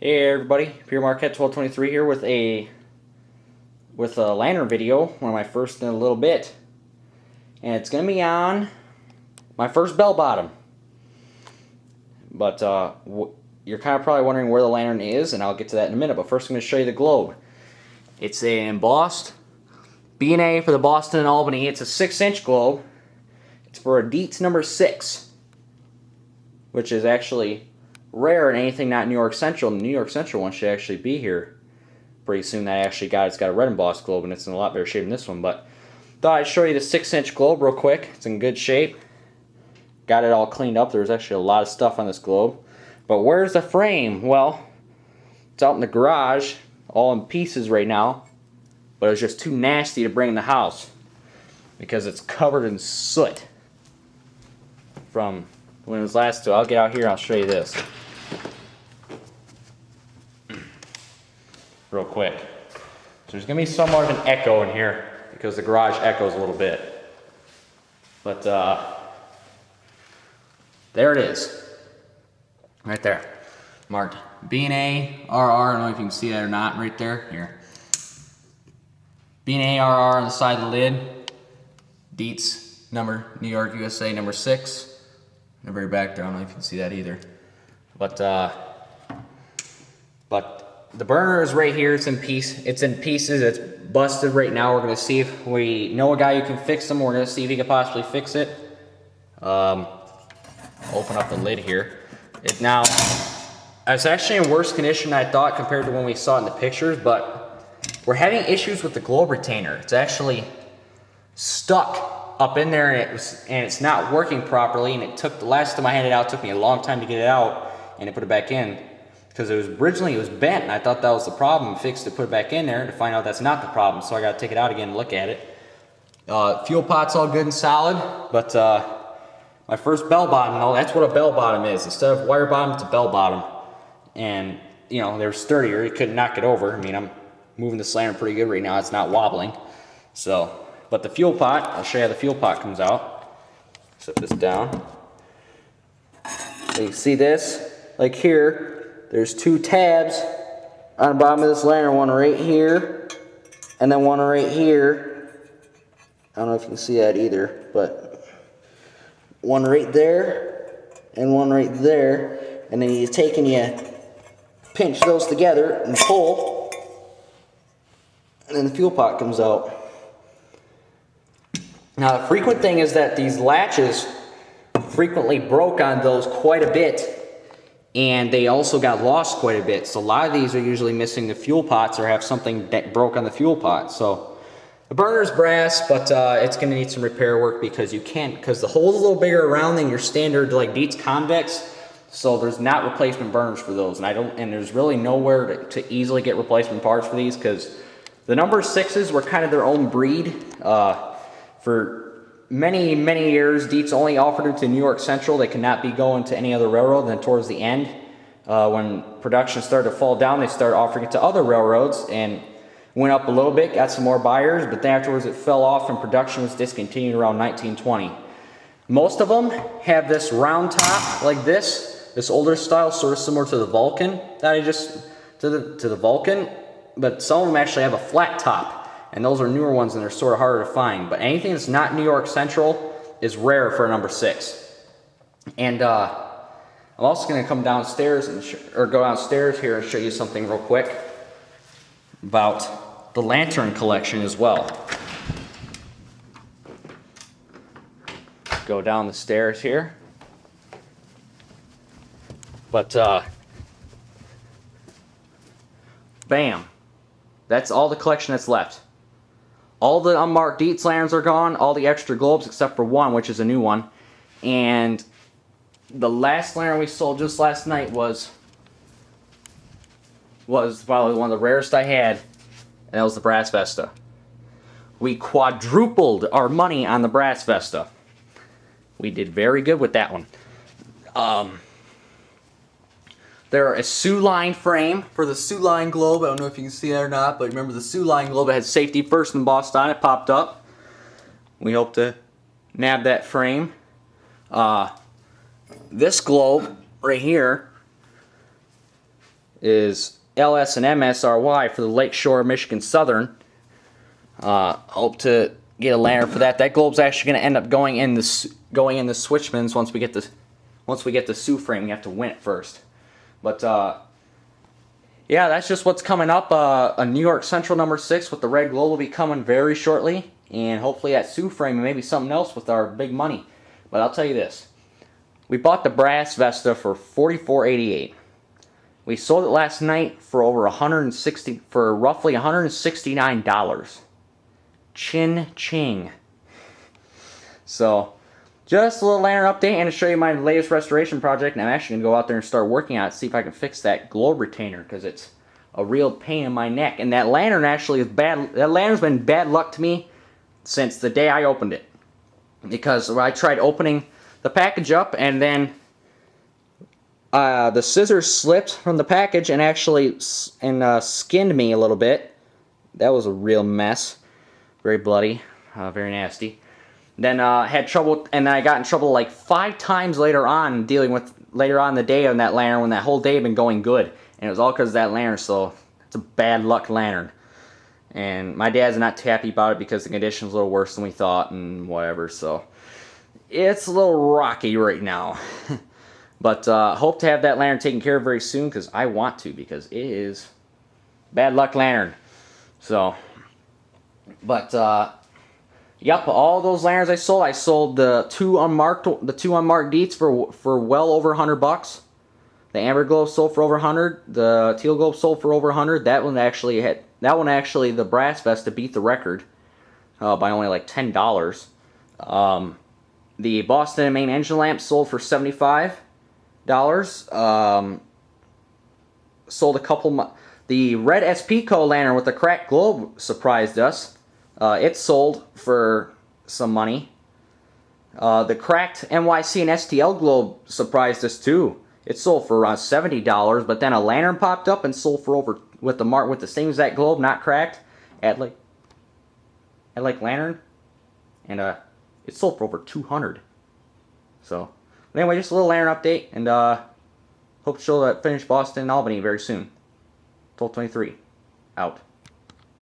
Hey everybody, Pure Marquette 1223 here with a lantern video, one of my first in a little bit, and it's gonna be on my first bell bottom. But you're kind of probably wondering where the lantern is, and I'll get to that in a minute. But first, I'm gonna show you the globe. It's a embossed B&A for the Boston and Albany. It's a 6-inch globe. It's for a Dietz number 6, which is actually rare in anything not New York Central. The New York Central one should actually be here pretty soon. It's got a red embossed globe, and it's in a lot better shape than this one. But thought I'd show you the 6-inch globe real quick. It's in good shape. Got it all cleaned up. There's actually a lot of stuff on this globe. But where's the frame? Well, it's out in the garage, all in pieces right now. But it was just too nasty to bring in the house because it's covered in soot from when it was last. So I'll get out here and I'll show you this real quick. So there's going to be somewhat of an echo in here because the garage echoes a little bit. But there it is. Right there. Marked B&A RR. I don't know if you can see that or not right there. Here. B&A RR on the side of the lid. Dietz number, New York, USA, number 6. In the very back there. I don't know if you can see that either. But the burner is right here. It's in pieces. It's busted right now. We're going to see if we know a guy who can fix them. We're going to see if he can possibly fix it. Open up the lid here. It's actually in worse condition than I thought compared to when we saw it in the pictures, but we're having issues with the globe retainer. It's actually stuck up in there, and it's not working properly. And it took, the last time I had it out, it took me a long time to get it out and to put it back in. Because originally it was bent, and I thought that was the problem. Fixed it, put it back in there to find out that's not the problem. So I got to take it out again and look at it. Fuel pot's all good and solid, but my first bell bottom, though, that's what a bell bottom is. Instead of wire bottom, it's a bell bottom. And you know, they're sturdier. You couldn't knock it over. I mean, I'm moving this lantern pretty good right now. It's not wobbling. So, but the fuel pot, I'll show you how the fuel pot comes out. Set this down. So you see this, like here. There's 2 tabs on the bottom of this lantern, one right here, and then one right here. I don't know if you can see that either, but one right there, and one right there. And then you take and you pinch those together and pull, and then the fuel pot comes out. Now, the frequent thing is that these latches frequently broke on those quite a bit. And they also got lost quite a bit. So a lot of these are usually missing the fuel pots or have something that broke on the fuel pot. So the burner's brass, but it's going to need some repair work because the hole's a little bigger around than your standard like Dietz convex. So there's not replacement burners for those, and there's really nowhere to easily get replacement parts for these because the number 6s were kind of their own breed. For many, many years, Dietz only offered them to New York Central. They could not be going to any other railroad. Then towards the end, when production started to fall down, they started offering it to other railroads and went up a little bit, got some more buyers, but then afterwards it fell off and production was discontinued around 1920. Most of them have this round top like this older style, sort of similar to the Vulcan to the Vulcan, but some of them actually have a flat top. And those are newer ones, and they're sort of harder to find. But anything that's not New York Central is rare for a number 6. And I'm also going to come downstairs go downstairs here and show you something real quick about the lantern collection as well. Go down the stairs here. But bam, that's all the collection that's left. All the unmarked Dietz lanterns are gone, all the extra globes except for one, which is a new one. And the last lantern we sold just last night was probably one of the rarest I had, and that was the brass Vesta. We quadrupled our money on the brass Vesta. We did very good with that one. They're a Sioux line frame for the Sioux line globe. I don't know if you can see that or not, but remember the Sioux line globe had safety first embossed on it, popped up. We hope to nab that frame. This globe right here is LS and MSRY for the Lakeshore Michigan Southern. Hope to get a lantern for that. That globe's actually going to end up going in the Switchmans once we get the Sioux frame. We have to win it first. But yeah, that's just what's coming up. A New York Central number 6 with the red globe will be coming very shortly, and hopefully that Sioux frame and maybe something else with our big money. But I'll tell you this: we bought the brass Vesta for $44.88. We sold it last night for roughly $169. Chin ching. So, just a little lantern update and to show you my latest restoration project. And I'm actually going to go out there and start working on it, see if I can fix that globe retainer, because it's a real pain in my neck. And that lantern actually is bad. That lantern's been bad luck to me since the day I opened it. Because I tried opening the package up, and then the scissors slipped from the package and actually skinned me a little bit. That was a real mess. Very bloody, very nasty. Then had trouble, and then I got in trouble like 5 times later on, dealing with later on in the day on that lantern when that whole day had been going good, and it was all because of that lantern. So it's a bad luck lantern, and my dad's not too happy about it because the condition's a little worse than we thought and whatever. So it's a little rocky right now, but hope to have that lantern taken care of very soon because I want to, because it is bad luck lantern. So. But yep, all those lanterns I sold the two unmarked Dietz for well over $100. The amber globe sold for over 100. The teal globe sold for over 100. That one actually the brass Vesta beat the record by only like $10. The Boston and Maine engine lamp sold for $75. Sold a couple. The red SPCO lantern with the cracked globe surprised us. It sold for some money. The cracked NYC and STL globe surprised us too. It sold for around $70, but then a lantern popped up and sold for over with the same exact globe, not cracked, at like lantern, and it sold for over $200. So, but anyway, just a little lantern update, and hope to show that finished Boston and Albany very soon. 1223 out.